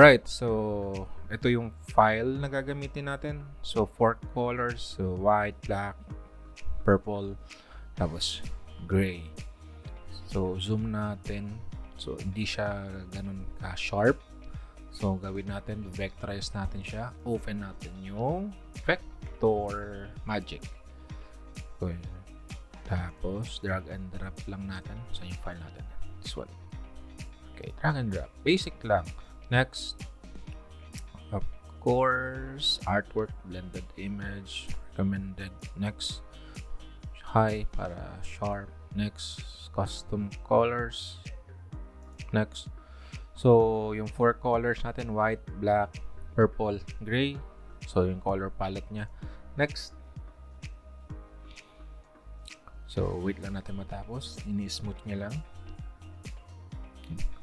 Alright, so ito yung file na gagamitin natin. So, 4 colors. So, white, black, purple, tapos gray. So, zoom natin. So, hindi siya ganun ka-sharp. So, gawin natin, vectorize natin siya. Open natin yung Vector Magic. Okay. Tapos, drag and drop lang natin sa yung file natin. This one. Okay, drag and drop. Basic lang. Next, of course, artwork, blended image, recommended. Next, high para sharp. Next, custom colors. Next, so yung 4 colors natin, white, black, purple, gray. So yung color palette niya. Next, so wait lang natin matapos. Ini-smooth niya lang.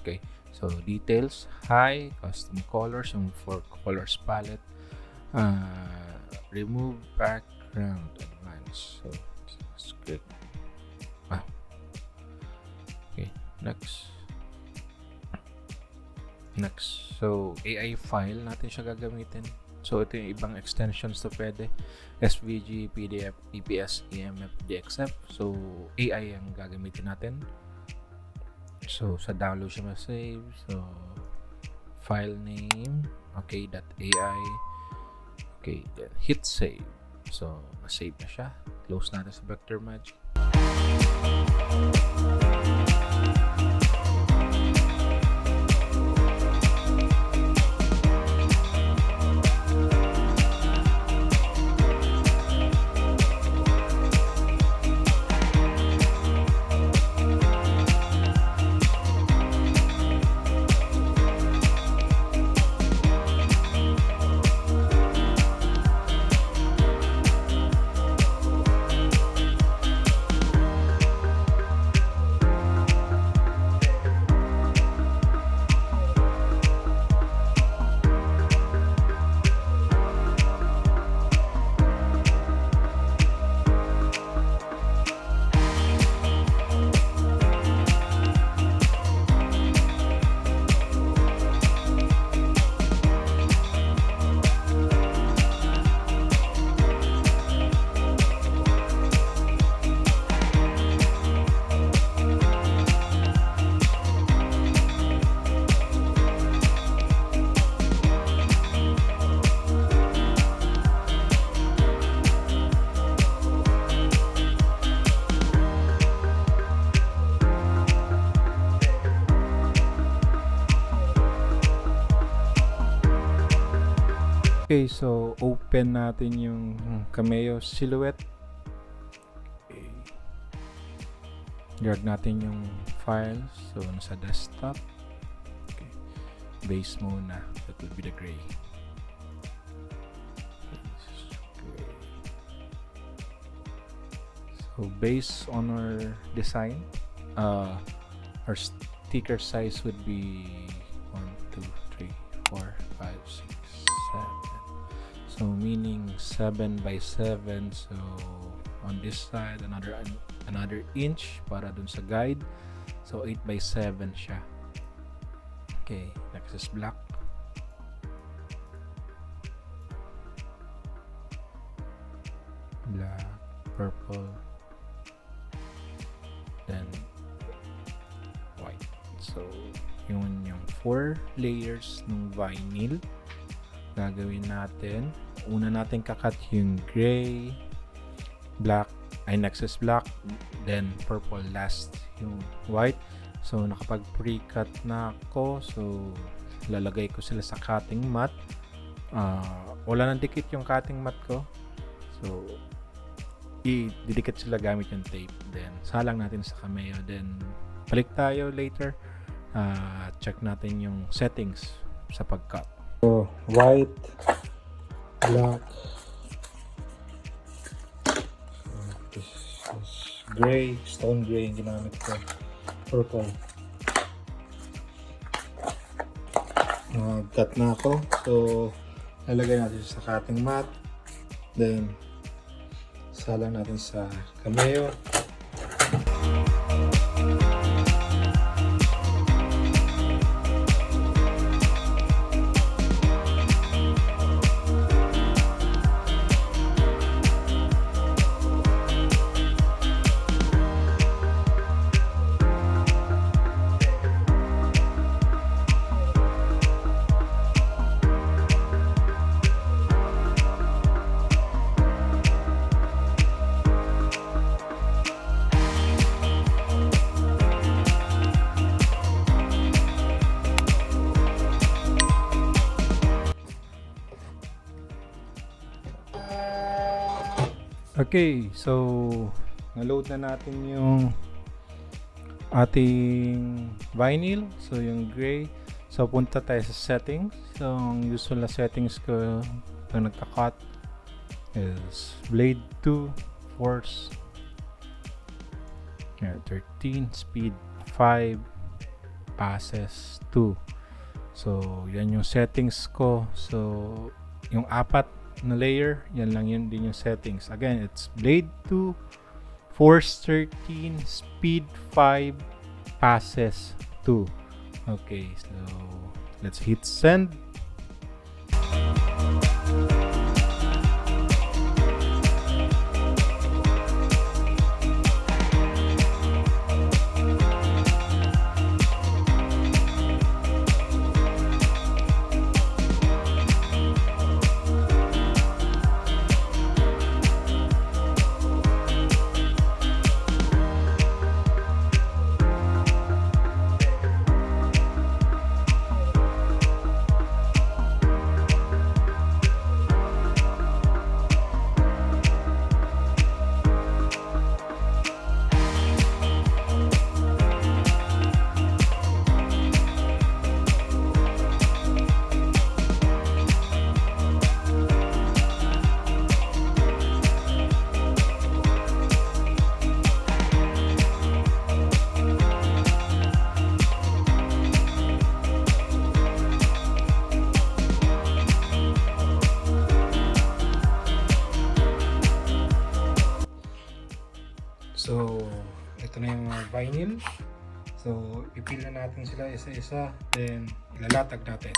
Okay. So, details, high, custom colors, yung 4 colors palette, remove background, advanced. So, that's good. Okay, next. So, AI file natin siya gagamitin. So, ito yung ibang extensions to pwede. SVG, PDF, EPS, EMF, DXF. So, AI ang gagamitin natin. So, sa download siya ma-save. So, file name. Okay, .ai. Okay, then hit save. So, ma-save na siya. Close natin sa Vector Magic. Okay, so open natin yung cameo silhouette. Okay. Drag natin yung file. So, nasa desktop. Okay. Base muna. That will be the gray. Okay. So, based on our design, our sticker size would be 1, 2, 3, 4, 5, 6, 7. So meaning 7 by 7. So on this side another inch para dun sa guide. So 8 by 7 siya. Okay, next is black. Black, purple, then white. So yun yung 4 layers ng vinyl gagawin natin. Una natin kakat yung gray, black, next is black, then purple, last yung white. So nakapag pre-cut na ako, so lalagay ko sila sa cutting mat. Wala nang dikit yung cutting mat ko, so didikit sila gamit yung tape. Then salang natin sa cameo, then balik tayo later. Check natin yung settings sa pag-cut. So white, black, this is gray, stone gray yung ginamit ko, purple. Cut na ako, so lalagay natin sa cutting mat, then salang natin sa cameo. Okay, so na-load na natin yung ating vinyl. So yung gray. So punta tayo sa settings. So ang usual na settings ko pag nagka-cut is blade 2, force 13, speed 5, passes 2. So yan yung settings ko. So yung apat na layer, yan lang yun din yung settings. Again, it's blade 2, force 13, speed 5, passes 2. Okay, so let's hit send. So, ito na yung mga vinyl. So, ipil na natin sila isa-isa. Then, ilalatag natin.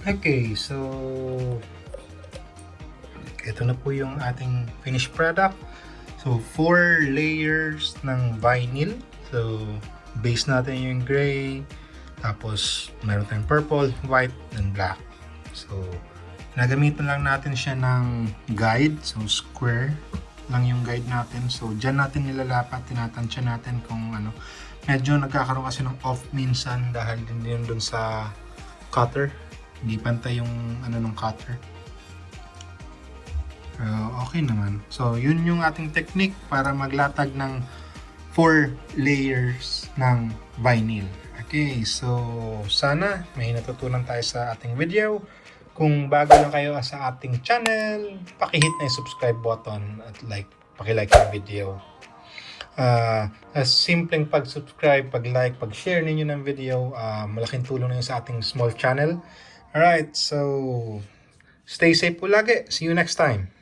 Okay, so ito na po yung ating finished product. So 4 layers ng vinyl. So base natin yung gray, tapos meron tayong purple, white, and black. So nagamitan lang natin siya ng guide. So square lang yung guide natin. So dyan natin nilalapat, tinatansya natin kung ano. Medyo nagkakaroon kasi ng off minsan dahil din yun dun sa cutter. Hindi pantay yung ano ng cutter. Okay naman. So yun yung ating technique para maglatag ng 4 layers ng vinyl. Okay, so sana may natutunan tayo sa ating video. Kung bago na kayo sa ating channel, paki-hit na yung subscribe button at paki-like yung video. Simpleng pag-subscribe, pag-like, pag-share ninyo ng video, malaking tulong na yun sa ating small channel. Alright, so stay safe po lagi. See you next time.